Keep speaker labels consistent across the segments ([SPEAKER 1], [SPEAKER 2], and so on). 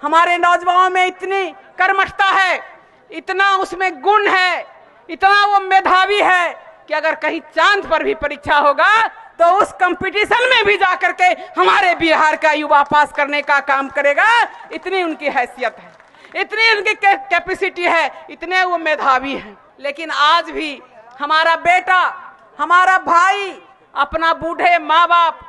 [SPEAKER 1] हमारे नौजवानों में इतनी कर्मठता है, इतना उसमें गुण है, इतना वो मेधावी है कि अगर कहीं चांद पर भी परीक्षा होगा तो उस कंपटीशन में भी जाकर के हमारे बिहार का युवा पास करने का काम करेगा। इतनी उनकी हैसियत है, इतनी उनकी कैपेसिटी है, इतने वो मेधावी हैं। लेकिन आज भी हमारा बेटा, हमारा भाई अपना बूढ़े माँ बाप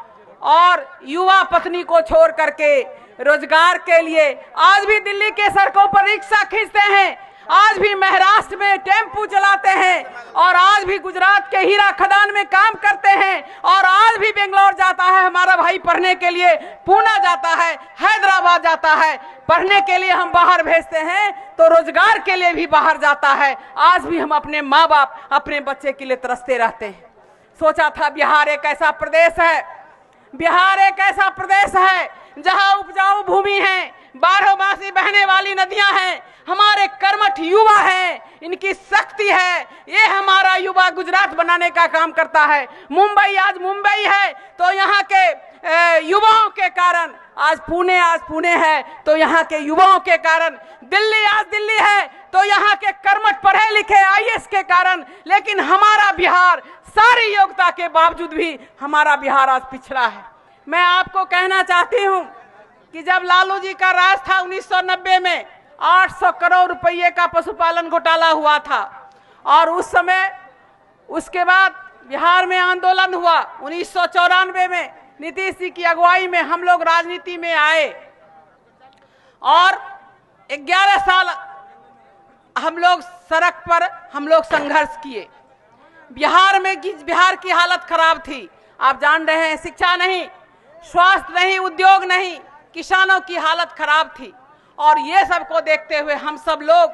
[SPEAKER 1] और युवा पत्नी को छोड़ करके रोजगार के लिए आज भी दिल्ली के सड़कों पर रिक्शा खींचते हैं, आज भी महाराष्ट्र में टेम्पू चलाते हैं, और आज भी गुजरात के हीरा खदान में काम करते हैं, और आज भी बेंगलोर जाता है हमारा भाई पढ़ने के लिए, पूना जाता है, हैदराबाद जाता है पढ़ने के लिए, हम बाहर भेजते हैं तो रोजगार के लिए भी बाहर जाता है। आज भी हम अपने माँ बाप, अपने बच्चे के लिए तरसते रहते हैं। सोचा था बिहार एक ऐसा प्रदेश है, बिहार एक ऐसा प्रदेश है जहां उपजाऊ भूमि है, 12 मासी बहने वाली नदियां हैं, हमारे कर्मठ युवा हैं, इनकी शक्ति है। ये हमारा युवा गुजरात बनाने का काम करता है। मुंबई आज मुंबई है तो यहाँ के युवाओं के कारण आज पुणे है तो यहाँ के युवाओं के कारण, दिल्ली आज दिल्ली है तो यहाँ के कर्मठ पढ़े लिखे IAS के कारण। लेकिन हमारा बिहार सारी योग्यता के बावजूद भी हमारा बिहार आज पिछड़ा है। मैं आपको कहना चाहती हूँ कि जब लालू जी का राज था 1990 में 800 करोड़ रुपये का पशुपालन घोटाला हुआ था, और उस समय उसके बाद बिहार में आंदोलन हुआ। 1994 में नीतीश जी की अगुवाई में हम लोग राजनीति में आए और 11 साल हम लोग सड़क पर हम लोग संघर्ष किए। बिहार की हालत खराब थी, आप जान रहे हैं, शिक्षा नहीं, स्वास्थ्य नहीं, उद्योग नहीं, किसानों की हालत खराब थी। और ये सबको देखते हुए हम सब लोग,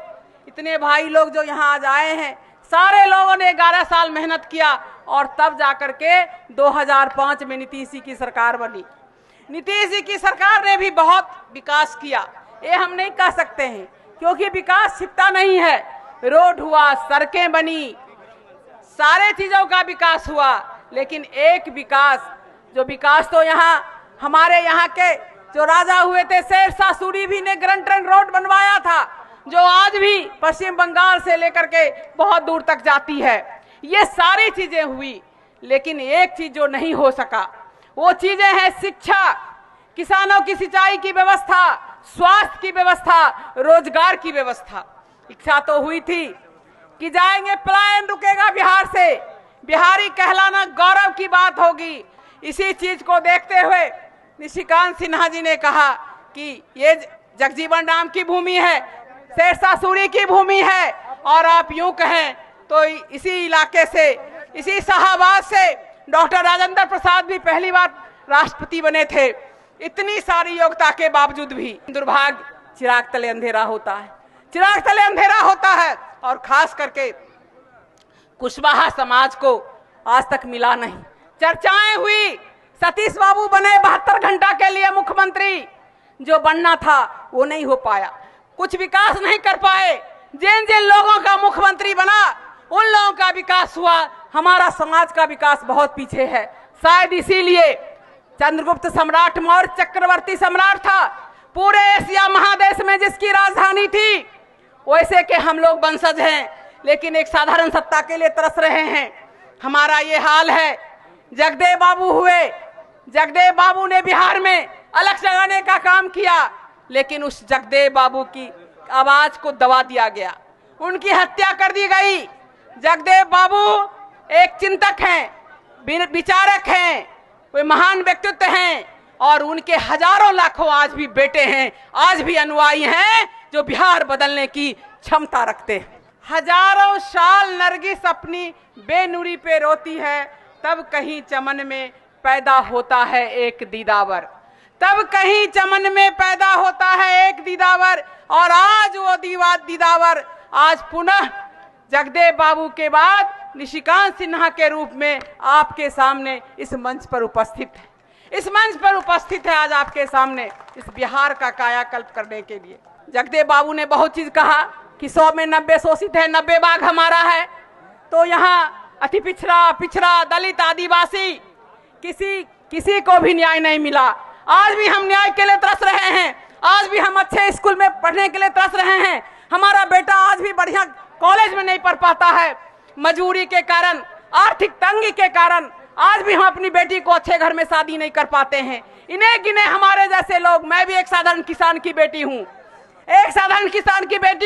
[SPEAKER 1] इतने भाई लोग जो यहाँ आज आए हैं, सारे लोगों ने 11 साल मेहनत किया, और तब जाकर के 2005 में नीतीश जी की सरकार बनी। नीतीश जी की सरकार ने भी बहुत विकास किया, ये हम नहीं कह सकते हैं, क्योंकि विकास छिपता नहीं है। रोड हुआ, सड़कें बनी, सारे चीजों का विकास हुआ, लेकिन एक विकास तो यहाँ हमारे यहाँ के जो राजा हुए थे शेरशाह सूरी भी ने ग्रैंड ट्रंक रोड बनवाया था, जो आज भी पश्चिम बंगाल से लेकर के बहुत दूर तक जाती है। ये सारी चीजें हुई, लेकिन एक चीज जो नहीं हो सका, वो चीजें हैं शिक्षा, किसानों की सिंचाई की व्यवस्था, स्वास्थ्य की व्यवस्था, रोजगार की व्यवस्था। इच्छा तो हुई थी कि जाएंगे, पलायन रुकेगा बिहार से, बिहारी कहलाना गौरव की बात होगी। इसी चीज को देखते हुए निशिकांत सिन्हा जी ने कहा कि ये जगजीवन राम की भूमि है, शेरशाह सूरी की भूमि है, और आप यूं कहें तो इसी इलाके से, इसी शाहबाद से डॉक्टर राजेंद्र प्रसाद भी पहली बार राष्ट्रपति बने थे। इतनी सारी योग्यता के बावजूद भी दुर्भाग्य, चिराग तले अंधेरा होता है, चिराग तले अंधेरा होता है। और खास करके कुशवाहा समाज को आज तक मिला नहीं। चर्चाएं हुई, सतीश बाबू बने 72 घंटा के लिए मुख्यमंत्री, जो बनना था वो नहीं हो पाया, कुछ विकास नहीं कर पाए। जिन जिन लोगों का मुख्यमंत्री बना उन लोगों का विकास हुआ, हमारा समाज का विकास बहुत पीछे है। शायद इसीलिए चंद्रगुप्त सम्राट मौर्य चक्रवर्ती सम्राट था, पूरे एशिया महादेश में जिसकी राजधानी थी, वैसे के हम लोग वंशज हैं, लेकिन एक साधारण सत्ता के लिए तरस रहे हैं। हमारा ये हाल है। जगदेव बाबू हुए, जगदेव बाबू ने बिहार में अलग जगाने का काम किया, लेकिन उस जगदेव बाबू की आवाज को दबा दिया गया, उनकी हत्या कर दी गई। जगदेव बाबू एक चिंतक हैं, विचारक हैं, वे महान व्यक्तित्व हैं, और उनके हजारों लाखों आज भी बेटे हैं, आज भी अनुयायी हैं, जो बिहार बदलने की क्षमता रखते हैं। हजारों साल नरगिस अपनी बेनुरी पे रोती है, तब कहीं चमन में पैदा होता है एक दीदावर, तब कहीं चमन में पैदा होता है एक दीदावर। और आज वो दीदावर आज पुनः जगदेव बाबू के बाद निशिकांत सिन्हा के रूप में आपके सामने इस मंच पर उपस्थित है, इस मंच पर उपस्थित है आज आपके सामने इस बिहार का कायाकल्प करने के लिए। जगदेव बाबू ने बहुत चीज कहा कि 100 में 90 शोषित है, 90 भाग हमारा है, तो यहाँ अति पिछड़ा दलित आदिवासी किसी को भी न्याय नहीं मिला। आज भी हम न्याय के लिए तरस रहे हैं, आज भी हम अच्छे स्कूल में पढ़ने के लिए तरस रहे हैं। हमारा बेटा आज भी बढ़िया कॉलेज में नहीं पढ़ पाता है। मजबूरी के कारण, आर्थिक तंगी के कारण आज भी हम अपनी बेटी को अच्छे घर में शादी नहीं कर पाते हैं। इन्हें गिने हमारे जैसे लोग, मैं भी एक साधारण किसान की बेटी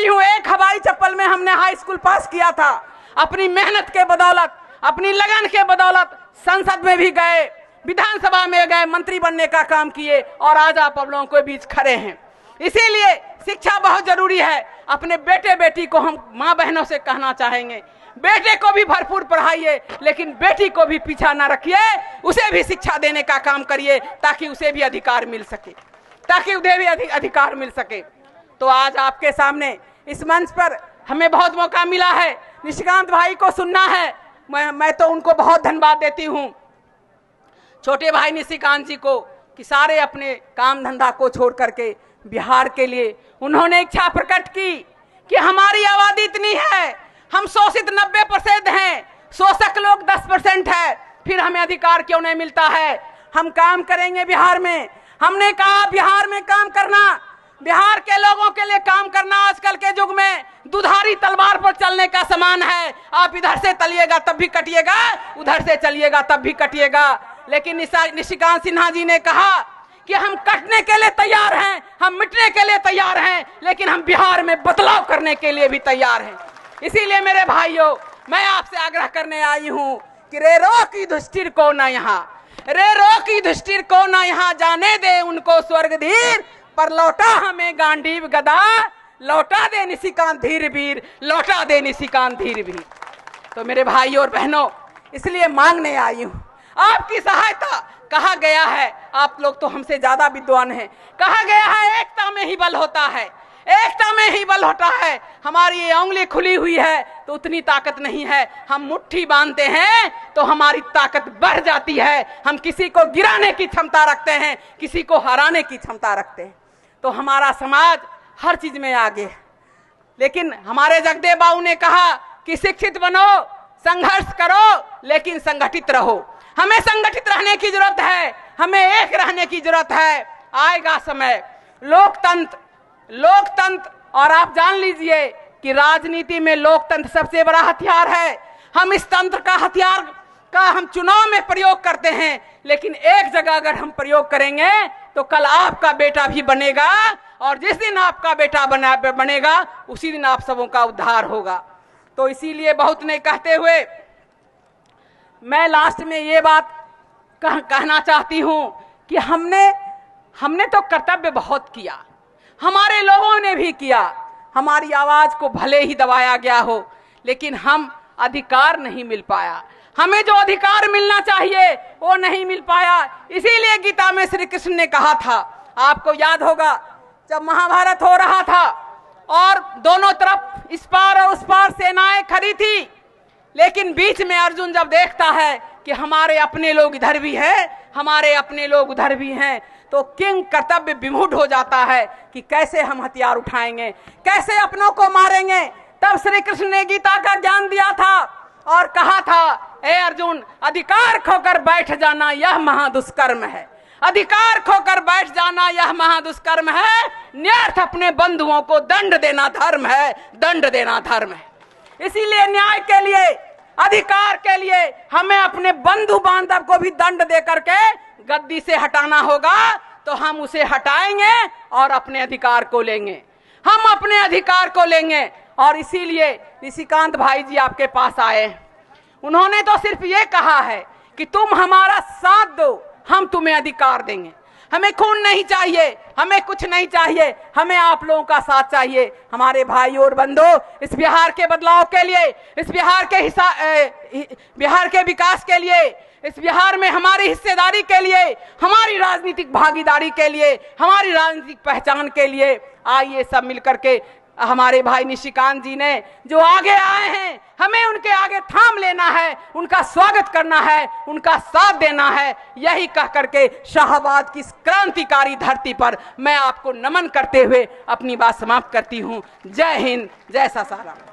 [SPEAKER 1] हूँ, एक हवाई चप्पल में हमने हाई स्कूल पास किया था। अपनी मेहनत के बदौलत, अपनी लगन के बदौलत संसद में भी गए, विधानसभा में गए, मंत्री बनने का काम किए और आज आप लोगों के बीच खड़े हैं। इसीलिए शिक्षा बहुत जरूरी है। अपने बेटे बेटी को हम माँ बहनों से कहना चाहेंगे, बेटे को भी भरपूर पढ़ाइए, लेकिन बेटी को भी पीछा ना रखिए, उसे भी शिक्षा देने का काम करिए ताकि उसे भी अधिकार मिल सके, तो आज आपके सामने इस मंच पर हमें बहुत मौका मिला है। निशिकांत भाई को सुनना है, मैं तो उनको बहुत धन्यवाद देती हूँ, छोटे भाई निशिकांत जी को, कि सारे अपने काम धंधा को छोड़ करके बिहार के लिए उन्होंने इच्छा प्रकट की कि हमारी आबादी इतनी है, हम शोषित 90% हैं, शोषक लोग 10% है, फिर हमें अधिकार क्यों नहीं मिलता है? हम काम करेंगे बिहार में। हमने कहा बिहार में काम करना, बिहार के लोगों के लिए काम करना आजकल के युग में दुधारी तलवार पर चलने का समान है। आप इधर से चलिएगा तब भी कटिएगा, उधर से चलिएगा तब भी कटिएगा। लेकिन निशिकांत सिन्हा जी ने कहा कि हम कटने के लिए तैयार हैं, हम मिटने के लिए तैयार हैं, लेकिन हम बिहार में बदलाव करने के लिए भी तैयार हैं। इसीलिए मेरे भाइयों, मैं आपसे आग्रह करने आई हूँ कि रेरो की दुष्टिर को न यहाँ जाने दे उनको स्वर्गधीर, पर लौटा हमें गांडीव गदा, लौटा दे निशिकांत धीर वीर, लौटा दे निशिकांत धीर वीर। तो मेरे भाइयों और बहनों, इसलिए मांगने आई हूँ आपकी सहायता। कहा गया है, आप लोग तो हमसे ज्यादा विद्वान हैं, कहा गया है एकता में ही बल होता है, एकता में ही बल होता है। हमारी ये उंगली खुली हुई है तो उतनी ताकत नहीं है, हम मुट्ठी बांधते हैं तो हमारी ताकत बढ़ जाती है। हम किसी को गिराने की क्षमता रखते हैं, किसी को हराने की क्षमता रखते हैं। तो हमारा समाज हर चीज में आगे है। लेकिन हमारे जगदेव बाबू ने कहा कि शिक्षित बनो, संघर्ष करो, लेकिन संगठित रहो। हमें संगठित रहने की जरूरत है, हमें एक रहने की जरूरत है। आएगा समय, लोकतंत्र, और आप जान लीजिए कि राजनीति में लोकतंत्र सबसे बड़ा हथियार है। हम इस तंत्र का हथियार का हम चुनाव में प्रयोग करते हैं, लेकिन एक जगह अगर हम प्रयोग करेंगे तो कल आपका बेटा भी बनेगा, और जिस दिन आपका बेटा बनेगा उसी दिन आप सबों का उद्धार होगा। तो इसीलिए बहुत नहीं कहते हुए मैं लास्ट में ये बात कहना चाहती हूँ कि हमने तो कर्तव्य बहुत किया, हमारे लोगों ने भी किया। हमारी आवाज को भले ही दबाया गया हो, लेकिन हम अधिकार नहीं मिल पाया। हमें जो अधिकार मिलना चाहिए वो नहीं मिल पाया। इसीलिए गीता में श्री कृष्ण ने कहा था, आपको याद होगा जब महाभारत हो रहा था और दोनों तरफ इस पार और उस पार सेनाएं खड़ी थी, लेकिन बीच में अर्जुन जब देखता है कि हमारे अपने लोग इधर भी हैं, हमारे अपने लोग उधर भी हैं, तो किंग कर्तव्य विमूढ़ हो जाता है कि कैसे हम हथियार उठाएंगे, कैसे अपनों को मारेंगे। तब श्री कृष्ण ने गीता का ज्ञान दिया था और कहा था, ए अर्जुन, अधिकार खोकर बैठ जाना यह महादुष्कर्म है, अधिकार खोकर बैठ जाना यह महादुष्कर्म है। न्यार्थ अपने बंधुओं को दंड देना धर्म है, दंड देना धर्म है। इसीलिए न्याय के लिए, अधिकार के लिए हमें अपने बंधु बांधव को भी दंड दे करके गद्दी से हटाना होगा। तो हम उसे हटाएंगे और अपने अधिकार को लेंगे, हम अपने अधिकार को लेंगे। और इसीलिए निशिकांत भाई जी आपके पास आए, उन्होंने तो सिर्फ ये कहा है कि तुम हमारा साथ दो, हम तुम्हें अधिकार देंगे। हमें खून नहीं चाहिए, हमें कुछ नहीं चाहिए, हमें आप लोगों का साथ चाहिए। हमारे भाई और बंधु, इस बिहार के बदलाव के लिए, इस बिहार के विकास के लिए, इस बिहार में हमारी हिस्सेदारी के लिए, हमारी राजनीतिक भागीदारी के लिए, हमारी राजनीतिक पहचान के लिए आइए सब मिलकर के हमारे भाई निशिकांत जी ने जो आगे आए हैं, हमें उनके आगे थाम लेना है, उनका स्वागत करना है, उनका साथ देना है। यही कह करके शाहबाद की क्रांतिकारी धरती पर मैं आपको नमन करते हुए अपनी बात समाप्त करती हूँ। जय हिंद, जय सासाराम।